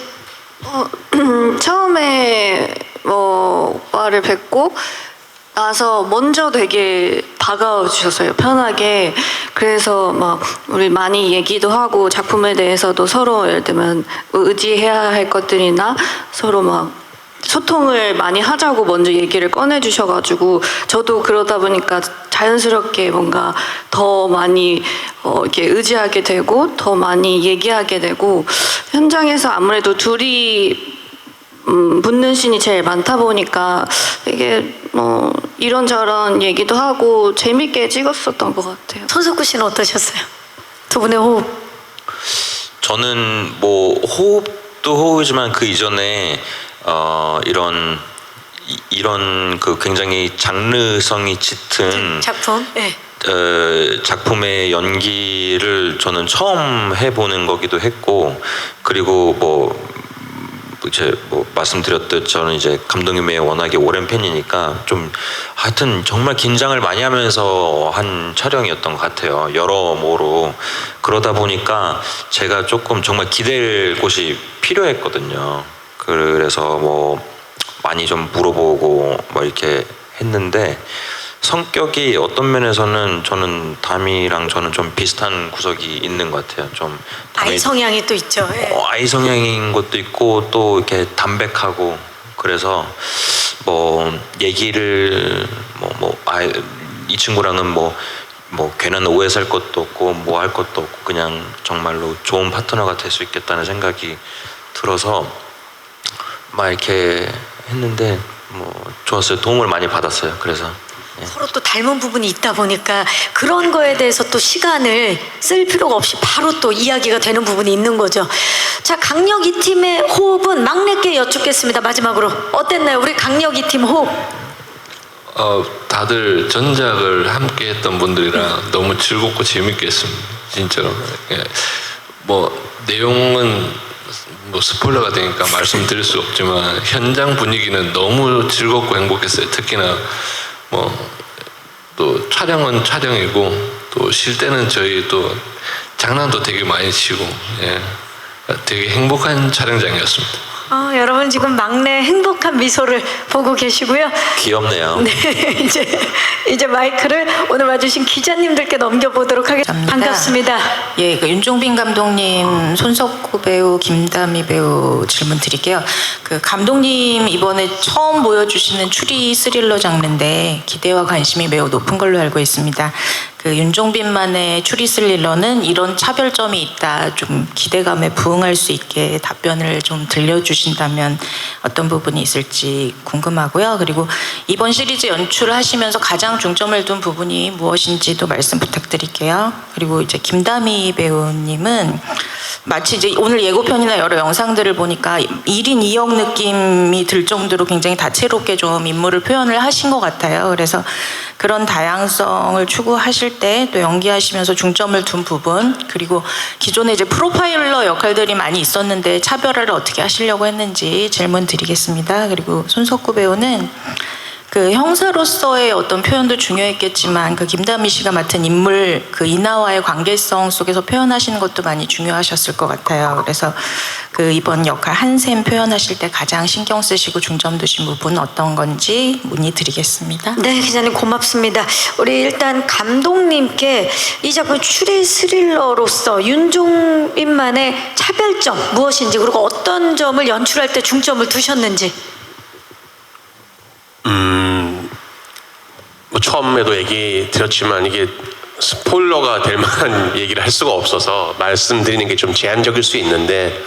처음에 오빠를 뵙고 나서 먼저 되게 다가와 주셨어요. 편하게. 그래서 막 우리 많이 얘기도 하고 작품에 대해서도 서로 예를 들면 의지해야 할 것들이나 서로 막 소통을 많이 하자고 먼저 얘기를 꺼내 주셔가지고 저도 그러다 보니까 자연스럽게 뭔가 더 많이 이렇게 의지하게 되고 더 많이 얘기하게 되고 현장에서 아무래도 둘이 붙는 씬이 제일 많다 보니까 되게 이런저런 얘기도 하고 재밌게 찍었었던 것 같아요. 손석구 씨는 어떠셨어요? 두 분의 호흡. 저는 뭐 호흡도 호흡이지만 그 이전에 이런 그 굉장히 장르성이 ヂ은 작품. 네. 작품의 연기를 저는 처음 해보는 거기도 했고 그리고 이제 말씀드렸듯 저는 이제 감독님의 워낙에 오랜 팬이니까 좀 하여튼 정말 긴장을 많이 하면서 한 촬영이었던 것 같아요. 여러모로 그러다 보니까 제가 조금 정말 기댈 곳이 필요했거든요. 그래서 많이 좀 물어보고 이렇게 했는데 성격이 어떤 면에서는 저는 다미랑 저는 좀 비슷한 구석이 있는 것 같아요. 좀 아이 성향이 또 있죠. 예. 아이 성향인 것도 있고 또 이렇게 담백하고 그래서 얘기를 이 친구랑은 괜한 오해 살 것도 없고 할 것도 없고 그냥 정말로 좋은 파트너가 될 수 있겠다는 생각이 들어서 막 이렇게 했는데 좋았어요. 도움을 많이 받았어요. 그래서 서로 또 닮은 부분이 있다 보니까 그런 거에 대해서 또 시간을 쓸 필요가 없이 바로 또 이야기가 되는 부분이 있는 거죠. 자, 강력 2팀의 호흡은 막내께 여쭙겠습니다. 마지막으로 어땠나요? 우리 강력 2팀 호흡. 다들 전작을 함께 했던 분들이라 너무 즐겁고 재밌게 했습니다. 진짜로. 예. 내용은 스포일러가 되니까 말씀드릴 수 없지만 현장 분위기는 너무 즐겁고 행복했어요. 특히나 또 촬영은 촬영이고 또 쉴 때는 저희 또 장난도 되게 많이 치고 되게 행복한 촬영장이었습니다. 여러분 지금 막내 행복한 미소를 보고 계시고요. 귀엽네요. 네, 이제 마이크를 오늘 와주신 기자님들께 넘겨보도록 하겠습니다. 반갑습니다. 예, 윤종빈 감독님, 손석구 배우, 김다미 배우 질문 드릴게요. 감독님 이번에 처음 보여주시는 추리 스릴러 장르인데 기대와 관심이 매우 높은 걸로 알고 있습니다. 윤종빈만의 추리 스릴러는 이런 차별점이 있다. 좀 기대감에 부응할 수 있게 답변을 좀 들려주신다면 어떤 부분이 있을지 궁금하고요. 그리고 이번 시리즈 연출하시면서 가장 중점을 둔 부분이 무엇인지도 말씀 부탁드릴게요. 그리고 이제 김다미 배우님은 마치 이제 오늘 예고편이나 여러 영상들을 보니까 1인 2역 느낌이 들 정도로 굉장히 다채롭게 좀 인물을 표현을 하신 것 같아요. 그래서 그런 다양성을 추구하실 때 또 연기하시면서 중점을 둔 부분, 그리고 기존에 이제 프로파일러 역할들이 많이 있었는데 차별화를 어떻게 하시려고 했는지 질문 드리겠습니다. 그리고 손석구 배우는 그 형사로서의 어떤 표현도 중요했겠지만 그 김다미 씨가 맡은 인물 그 이나와의 관계성 속에서 표현하시는 것도 많이 중요하셨을 것 같아요. 그래서 그 이번 역할 한샘 표현하실 때 가장 신경 쓰시고 중점 두신 부분은 어떤 건지 문의드리겠습니다. 네, 기자님 고맙습니다. 우리 일단 감독님께 이 작품 추리 스릴러로서 윤종빈만의 차별점 무엇인지 그리고 어떤 점을 연출할 때 중점을 두셨는지. 뭐 처음에도 얘기 드렸지만 이게 스포일러가 될 만한 얘기를 할 수가 없어서 말씀드리는 게 좀 제한적일 수 있는데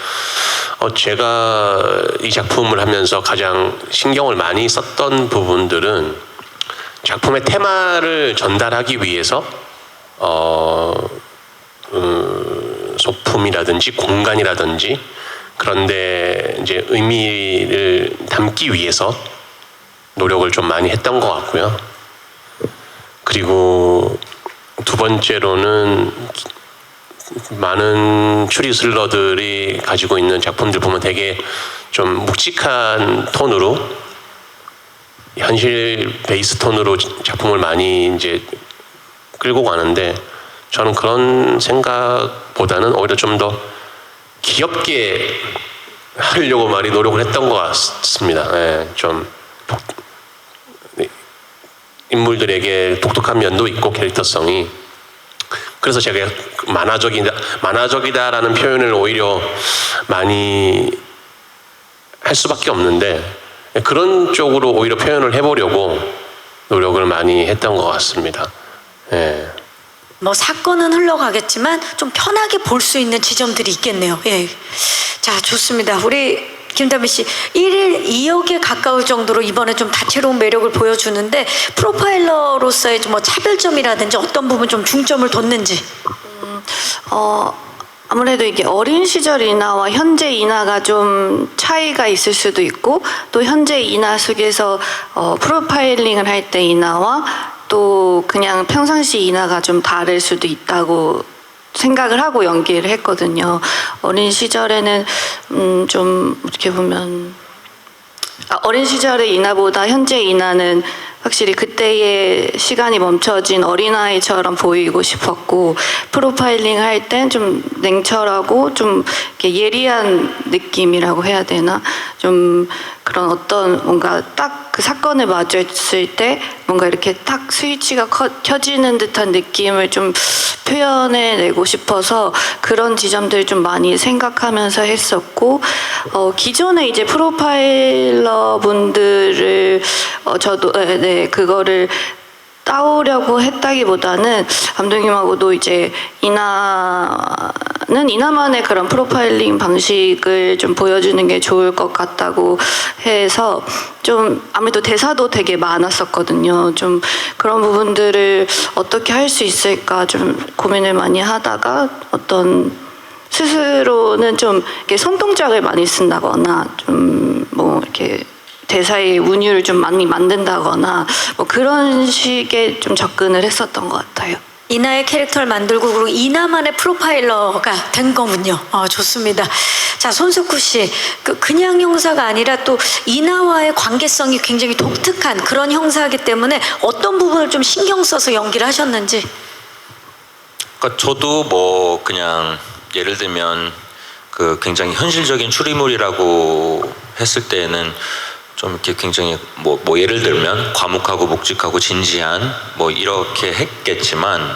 제가 이 작품을 하면서 가장 신경을 많이 썼던 부분들은 작품의 테마를 전달하기 위해서 소품이라든지 공간이라든지 그런데 이제 의미를 담기 위해서 노력을 좀 많이 했던 것 같고요. 그리고 두 번째로는 많은 추리 스릴러들이 가지고 있는 작품들 보면 되게 좀 묵직한 톤으로 현실 베이스 톤으로 작품을 많이 이제 끌고 가는데 저는 그런 생각보다는 오히려 좀 더 귀엽게 하려고 많이 노력을 했던 것 같습니다. 네, 좀 인물들에게 독특한 면도 있고 캐릭터성이 그래서 제가 만화적이다라는 표현을 오히려 많이 할 수밖에 없는데 그런 쪽으로 오히려 표현을 해보려고 노력을 많이 했던 것 같습니다. 예. 뭐 사건은 흘러가겠지만 좀 편하게 볼 수 있는 지점들이 있겠네요. 예. 자, 좋습니다. 우리 김다미 씨 1일 2억에 가까울 정도로 이번에 좀 다채로운 매력을 보여주는데 프로파일러로서의 뭐 차별점이라든지 어떤 부분 좀 중점을 뒀는지. 아무래도 이게 어린 시절 이나와 현재 이나가 좀 차이가 있을 수도 있고 또 현재 이나 속에서 프로파일링을 할 때 이나와 또 그냥 평상시 이나가 좀 다를 수도 있다고 생각을 하고 연기를 했거든요. 어린 시절에는 좀 어떻게 보면 어린 시절의 이나보다 현재 이나는 확실히 그때의 시간이 멈춰진 어린아이처럼 보이고 싶었고 프로파일링 할 땐 좀 냉철하고 좀 이렇게 예리한 느낌이라고 해야 되나? 좀 그런 어떤 뭔가 딱 그 사건을 마주했을 때 뭔가 이렇게 딱 스위치가 켜지는 듯한 느낌을 좀 표현해내고 싶어서 그런 지점들 좀 많이 생각하면서 했었고 기존에 이제 프로파일러 분들을 저도 그거를 따오려고 했다기보다는 감독님하고도 이제 이나는 이나만의 그런 프로파일링 방식을 좀 보여주는 게 좋을 것 같다고 해서 좀 아무래도 대사도 되게 많았었거든요. 좀 그런 부분들을 어떻게 할 수 있을까 좀 고민을 많이 하다가 어떤 스스로는 좀 이렇게 손동작을 많이 쓴다거나 좀 뭐 이렇게 대사의 운율을 좀 많이 만든다거나 뭐 그런 식의 좀 접근을 했었던 것 같아요. 이나의 캐릭터를 만들고 그리고 이나만의 프로파일러가 된 거군요. 좋습니다. 자, 손석구 씨, 그냥 형사가 아니라 또 이나와의 관계성이 굉장히 독특한 그런 형사이기 때문에 어떤 부분을 좀 신경 써서 연기를 하셨는지. 그러니까 저도 뭐 그냥 예를 들면 그 굉장히 현실적인 추리물이라고 했을 때에는 좀 이렇게 굉장히 뭐 예를 들면 과묵하고 묵직하고 진지한 뭐 이렇게 했겠지만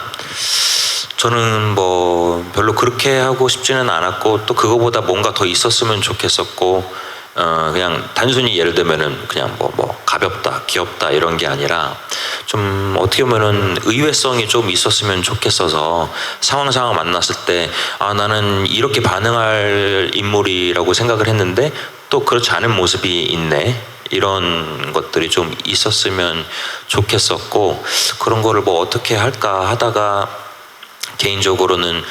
저는 뭐 별로 그렇게 하고 싶지는 않았고 또 그거보다 뭔가 더 있었으면 좋겠었고 그냥 단순히 예를 들면은 그냥 뭐 가볍다 귀엽다 이런 게 아니라 좀 어떻게 보면은 의외성이 좀 있었으면 좋겠어서 상황 만났을 때 나는 이렇게 반응할 인물이라고 생각을 했는데 또 그렇지 않은 모습이 있네 이런 것들이 좀 있었으면 좋겠었고 그런 거를 뭐 어떻게 할까 하다가 개인적으로는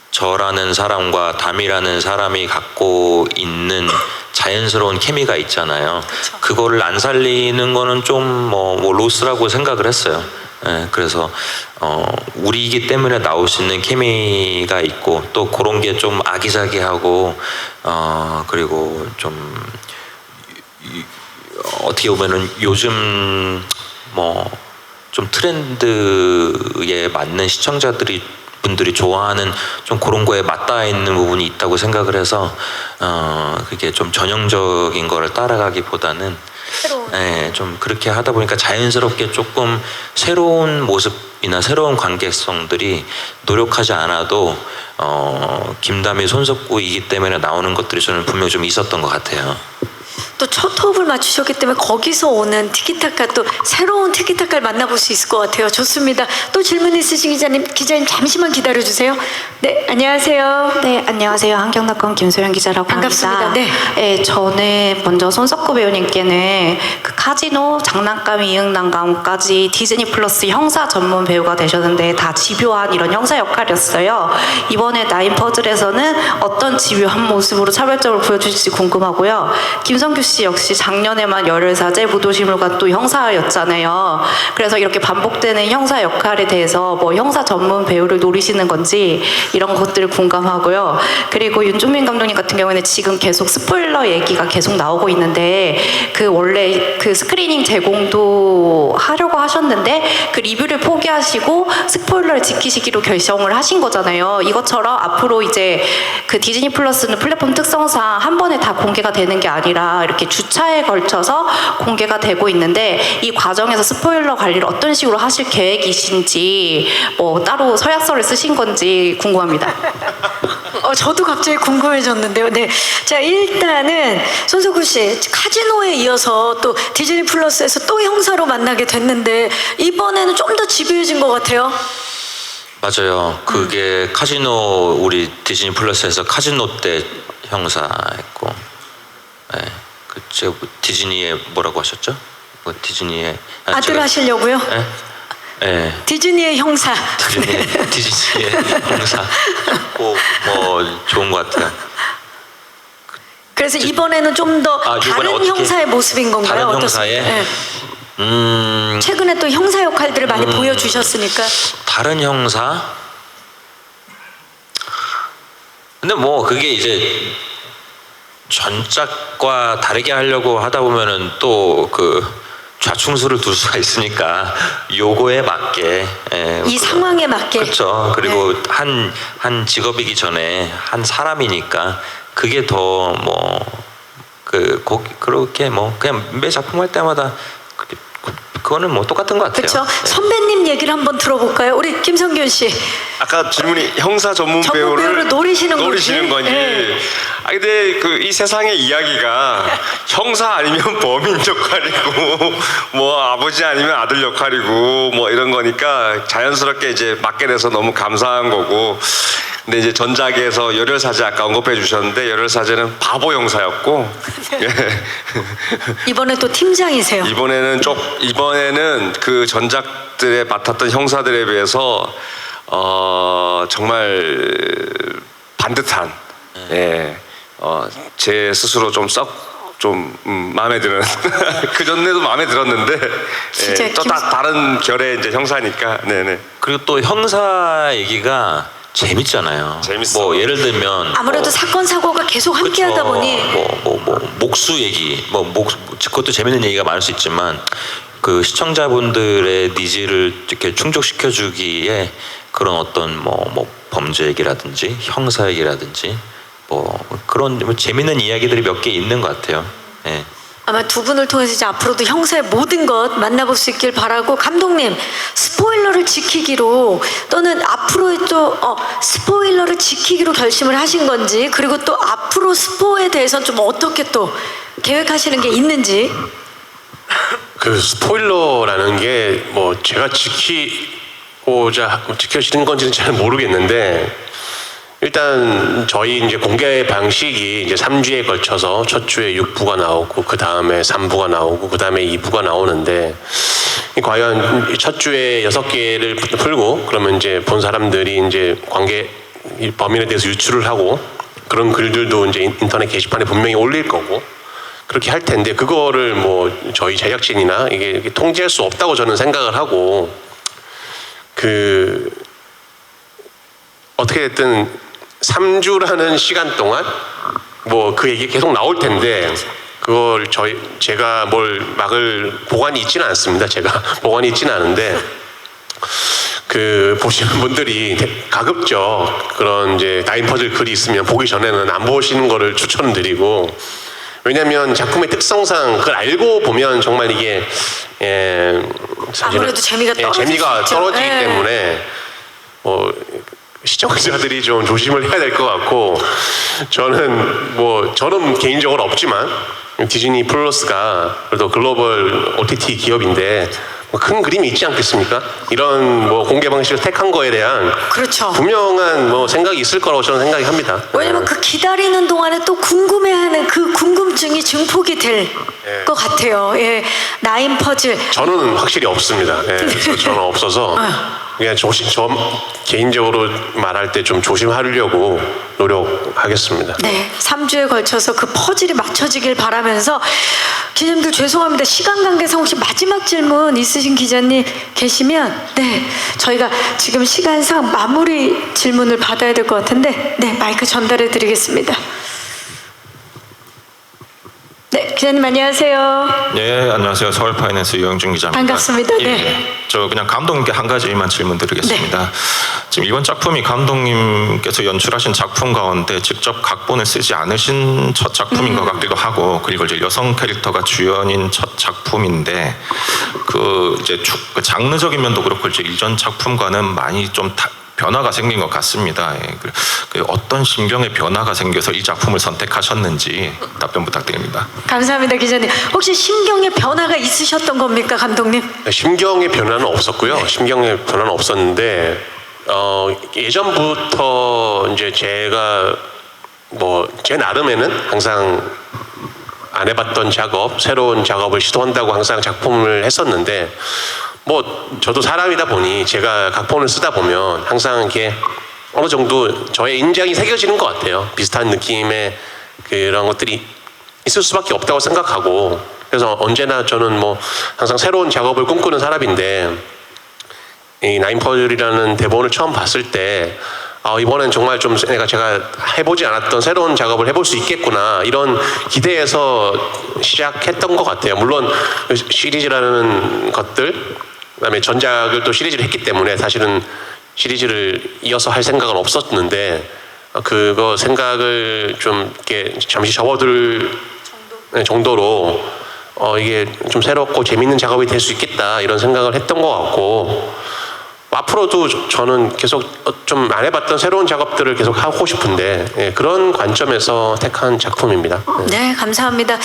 저라는 사람과 담이라는 사람이 갖고 있는 자연스러운 케미가 있잖아요. 그거를 안 살리는 거는 좀 뭐 로스라고 생각을 했어요. 예, 그래서 우리이기 때문에 나올 수 있는 케미가 있고 또 그런 게 좀 아기자기하고 그리고 좀 어떻게 보면은 요즘 뭐 좀 트렌드에 맞는 분들이 좋아하는 좀 그런 거에 맞닿아 있는 부분이 있다고 생각을 해서 그게 좀 전형적인 거를 따라가기보다는 좀 그렇게 하다 보니까 자연스럽게 조금 새로운 모습이나 새로운 관계성들이 노력하지 않아도 김다미 손석구이기 때문에 나오는 것들이 저는 분명히 좀 있었던 것 같아요. 또 첫 호흡을 맞추셨기 때문에 거기서 오는 티키타카 또 새로운 티키타카를 만나볼 수 있을 것 같아요. 좋습니다. 또 질문 있으신 기자님 잠시만 기다려주세요. 네, 안녕하세요. 네, 안녕하세요. 한경닷컴 김소연 기자라고 반갑습니다. 합니다. 네. 저는 먼저 손석구 배우님께는 그 카지노, 장난감, 이응난감까지 디즈니 플러스 형사 전문 배우가 되셨는데 다 집요한 이런 형사 역할이었어요. 이번에 나인 퍼즐에서는 어떤 집요한 모습으로 차별점을 보여주실지 궁금하고요. 김성규 씨 역시 작년에만 열혈사제, 무도시물관 또 형사였잖아요. 그래서 이렇게 반복되는 형사 역할에 대해서 뭐 형사 전문 배우를 노리시는 건지 이런 것들을 공감하고요. 그리고 윤종민 감독님 같은 경우에는 지금 계속 스포일러 얘기가 계속 나오고 있는데 그 원래 그 스크리닝 제공도 하려고 하셨는데 그 리뷰를 포기하시고 스포일러를 지키시기로 결정을 하신 거잖아요. 이것처럼 앞으로 이제 그 디즈니 플러스는 플랫폼 특성상 한 번에 다 공개가 되는 게 아니라 이렇게 주차에 걸쳐서 공개가 되고 있는데 이 과정에서 스포일러 관리를 어떤 식으로 하실 계획이신지 뭐 따로 서약서를 쓰신 건지 궁금합니다. 저도 갑자기 궁금해졌는데요. 네, 자 일단은 손석구 씨 카지노에 이어서 또 디즈니 플러스에서 또 형사로 만나게 됐는데 이번에는 좀 더 집요해진 것 같아요. 맞아요. 그게 카지노 우리 디즈니 플러스에서 카지노 때 형사했고, 제가 뭐 디즈니에 뭐라고 하셨죠? 뭐 디즈니에 아들 하시려고요? 네. 디즈니의 형사. 디즈니의 형사. 뭐 좋은 것 같아요. 그래서 이번에는 좀 더 다른 어떻게, 형사의 모습인 건가요? 다른 어떻습니까? 형사의? 네. 최근에 또 형사 역할들을 많이 보여주셨으니까. 다른 형사? 근데 뭐 그게 이제 전작과 다르게 하려고 하다 보면은 또 그 좌충수를 둘 수가 있으니까 요거에 맞게 이 상황에 맞게. 그렇죠. 그리고 한 직업이기 전에 한 사람이니까 그게 더 그렇게 뭐 그냥 매 작품 할 때마다 그거는 뭐 똑같은 것 같아요. 그렇죠. 선배님 얘기를 한번 들어볼까요? 우리 김성균 씨. 아까 질문이 형사 전문 배우를 노리시는 건지. 네. 근데 이 세상의 이야기가 형사 아니면 범인 역할이고 뭐 아버지 아니면 아들 역할이고 뭐 이런 거니까 자연스럽게 이제 맡게 돼서 너무 감사한 거고. 근데 이제 전작에서 열혈사제 아까 언급해 주셨는데 열혈사제는 바보 형사였고 이번에 또 팀장이세요. 이번에는 그 전작들에 맡았던 형사들에 비해서 정말 반듯한 제 스스로 좀 마음에 드는 그 전에도 마음에 들었는데 또 다른 결의 이제 형사니까 네네. 그리고 또 형사 얘기가 재밌잖아요. 재밌어. 뭐 예를 들면 아무래도 사건 사고가 계속 함께하다 보니 목수 얘기 그것도 재밌는 얘기가 많을 수 있지만 그 시청자분들의 니즈를 이렇게 충족시켜 주기에 그런 어떤 뭐 범죄 얘기라든지 형사 얘기라든지 그런 재밌는 이야기들이 몇 개 있는 것 같아요. 예. 아마 두 분을 통해서 이제 앞으로도 형사의 모든 것 만나볼 수 있길 바라고, 감독님 스포일러를 지키기로 또는 앞으로 또 스포일러를 지키기로 결심을 하신 건지, 그리고 또 앞으로 스포에 대해서는 좀 어떻게 또 계획하시는 게 있는지. 그 스포일러라는 게 뭐 제가 지켜지는 건지는 잘 모르겠는데, 일단 저희 이제 공개 방식이 이제 3주에 걸쳐서 첫 주에 6부가 나오고 그 다음에 3부가 나오고 그 다음에 2부가 나오는데, 과연 첫 주에 6개를 풀고 그러면 이제 본 사람들이 이제 관계 범인에 대해서 유추를 하고 그런 글들도 이제 인터넷 게시판에 분명히 올릴 거고 그렇게 할 텐데, 그거를 뭐 저희 제작진이나 이게 통제할 수 없다고 저는 생각을 하고, 어떻게 됐든 3주라는 시간 동안 뭐 그 얘기 계속 나올 텐데, 그걸 제가 뭘 막을 보관이 있지는 않습니다. 제가 보관이 있지는 않은데 그 보시는 분들이 가급적 그런 이제 나인 퍼즐 글이 있으면 보기 전에는 안 보시는 거를 추천드리고, 왜냐하면 작품의 특성상 그걸 알고 보면 정말 이게 사실은 아무래도 재미가 떨어질 재미가 수 있죠. 떨어지기 예. 때문에 시청자들이 좀 조심을 해야 될 것 같고, 저는 개인적으로 없지만 디즈니 플러스가 그래도 글로벌 OTT 기업인데 큰 그림이 있지 않겠습니까? 이런 공개 방식을 택한 거에 대한 그렇죠. 분명한 생각이 있을 거라고 저는 생각이 합니다. 왜냐면 그 기다리는 동안에 또 궁금해하는 그 궁금증이 증폭이 될 것 같아요. 예, 나인 퍼즐. 저는 확실히 없습니다. 그래서 저는 없어서 그냥 저 개인적으로 말할 때 좀 조심하려고 노력하겠습니다. 네, 3주에 걸쳐서 그 퍼즐이 맞춰지길 바라면서 기자님들 죄송합니다. 시간 관계상 혹시 마지막 질문 있으신 기자님 계시면 저희가 지금 시간상 마무리 질문을 받아야 될 것 같은데 마이크 전달해 드리겠습니다. 네, 기자님 안녕하세요. 네, 안녕하세요. 서울파이낸스 유영준 기자입니다. 반갑습니다. 네. 예, 저 그냥 감독님께 한 가지만 질문드리겠습니다. 지금 이번 작품이 감독님께서 연출하신 작품 가운데 직접 각본을 쓰지 않으신 첫 작품인 것 같기도 하고, 그리고 이제 여성 캐릭터가 주연인 첫 작품인데 그 이제 그 장르적인 면도 그렇고 이제 이전 작품과는 많이 좀 변화가 생긴 것 같습니다. 예, 그 어떤 심경의 변화가 생겨서 이 작품을 선택하셨는지 답변 부탁드립니다. 감사합니다, 기자님. 혹시 심경의 변화가 있으셨던 겁니까, 감독님? 심경의 변화는 없었고요. 심경의 변화는 없었는데 예전부터 이제 제가 제 나름에는 항상 안 해봤던 작업, 새로운 작업을 시도한다고 항상 작품을 했었는데, 저도 사람이다 보니 제가 각본을 쓰다 보면 항상 이렇게 어느 정도 저의 인장이 새겨지는 것 같아요. 비슷한 느낌의 그런 것들이 있을 수밖에 없다고 생각하고, 그래서 언제나 저는 항상 새로운 작업을 꿈꾸는 사람인데, 이 나인 퍼즐이라는 대본을 처음 봤을 때 이번엔 정말 좀 제가 해보지 않았던 새로운 작업을 해볼 수 있겠구나, 이런 기대에서 시작했던 것 같아요. 물론 시리즈라는 것들, 그다음에 전작을 또 시리즈를 했기 때문에 사실은 시리즈를 이어서 할 생각은 없었는데, 그거 생각을 좀 이렇게 잠시 접어들 정도로 이게 좀 새롭고 재밌는 작업이 될 수 있겠다, 이런 생각을 했던 것 같고, 앞으로도 저는 계속 좀 안 해봤던 새로운 작업들을 계속 하고 싶은데 그런 관점에서 택한 작품입니다. 네, 감사합니다.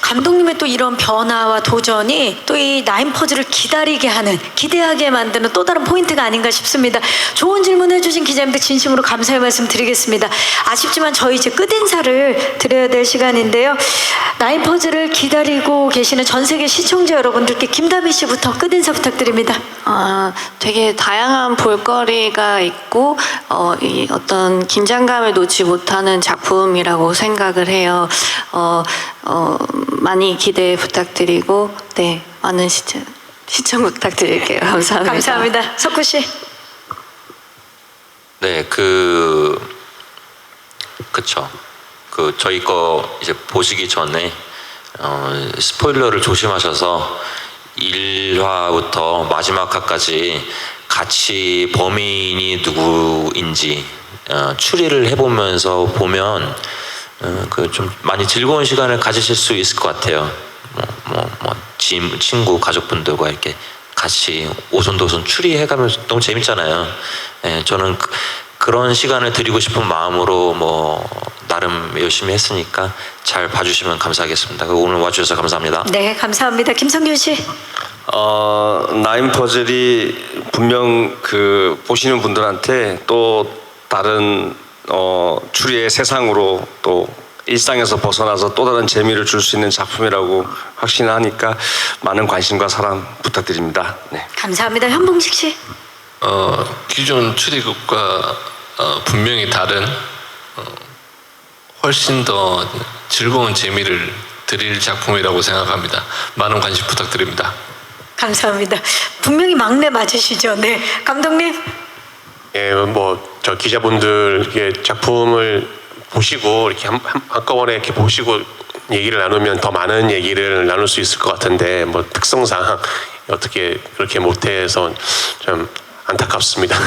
감독님의 또 이런 변화와 도전이 또 이 나인 퍼즐을 기다리게 하는, 기대하게 만드는 또 다른 포인트가 아닌가 싶습니다. 좋은 질문 해주신 기자님들 진심으로 감사의 말씀 드리겠습니다. 아쉽지만 저희 이제 끝인사를 드려야 될 시간인데요. 나인 퍼즐을 기다리고 계시는 전 세계 시청자 여러분들께 김다미 씨부터 끝인사 부탁드립니다. 되게 다양한 볼거리가 있고 이 어떤 긴장감을 놓지 못하는 작품이라고 생각을 해요. 많이 기대 부탁드리고 많은 시청 부탁드릴게요. 감사합니다. 감사합니다. 석구 씨. 네, 그쵸. 저희 거 이제 보시기 전에 스포일러를 조심하셔서 1화부터 마지막 화까지 같이 범인이 누구인지 추리를 해보면서 보면 좀 많이 즐거운 시간을 가지실 수 있을 것 같아요. 친구, 가족분들과 이렇게 같이 오손도손 추리해가면서 너무 재밌잖아요. 저는 그런 시간을 드리고 싶은 마음으로 나름 열심히 했으니까 잘 봐주시면 감사하겠습니다. 오늘 와주셔서 감사합니다. 네, 감사합니다. 김성균 씨. 나인 퍼즐이 분명 보시는 분들한테 또 다른 추리의 세상으로, 또 일상에서 벗어나서 또 다른 재미를 줄 수 있는 작품이라고 확신하니까 많은 관심과 사랑 부탁드립니다. 네. 감사합니다. 현봉식 씨. 기존 추리극과 분명히 다른 훨씬 더 즐거운 재미를 드릴 작품이라고 생각합니다. 많은 관심 부탁드립니다. 감사합니다. 분명히 막내 맞으시죠? 네, 감독님. 저 기자분들 이렇게 작품을 보시고 이렇게 한꺼번에 이렇게 보시고 얘기를 나누면 더 많은 얘기를 나눌 수 있을 것 같은데 뭐 특성상 어떻게 그렇게 못해서 좀 안타깝습니다.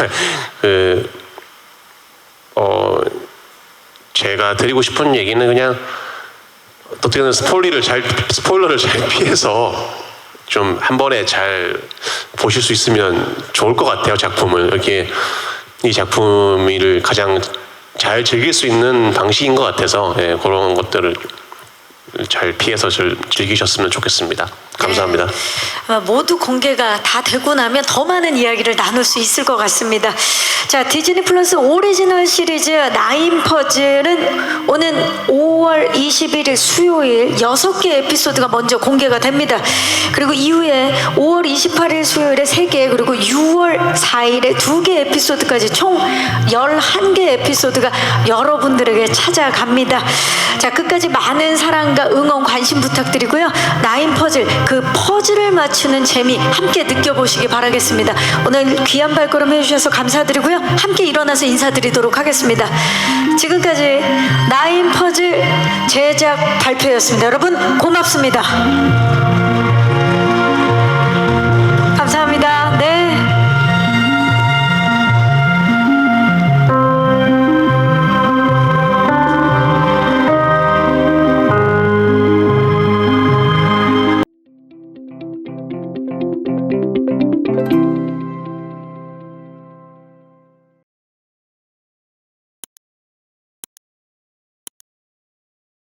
제가 드리고 싶은 얘기는 그냥 어떻게든 스포일러를 잘 피해서 좀 한 번에 잘 보실 수 있으면 좋을 것 같아요. 작품을 이렇게 이 작품을 가장 잘 즐길 수 있는 방식인 것 같아서 그런 것들을 잘 피해서 즐기셨으면 좋겠습니다. 감사합니다. 네. 아마 모두 공개가 다 되고 나면 더 많은 이야기를 나눌 수 있을 것 같습니다. 자, 디즈니 플러스 오리지널 시리즈 나인 퍼즐은 오는 5월 21일 수요일 6개 에피소드가 먼저 공개가 됩니다. 그리고 이후에 5월 28일 수요일에 3개, 그리고 6월 4일에 2개 에피소드까지 총 11개 에피소드가 여러분들에게 찾아갑니다. 자, 끝까지 많은 사랑과 응원, 관심 부탁드리고요. 나인 퍼즐, 그 퍼즐을 맞추는 재미 함께 느껴보시기 바라겠습니다. 오늘 귀한 발걸음 해주셔서 감사드리고요. 함께 일어나서 인사드리도록 하겠습니다. 지금까지 나인 퍼즐 제작 발표였습니다. 여러분 고맙습니다.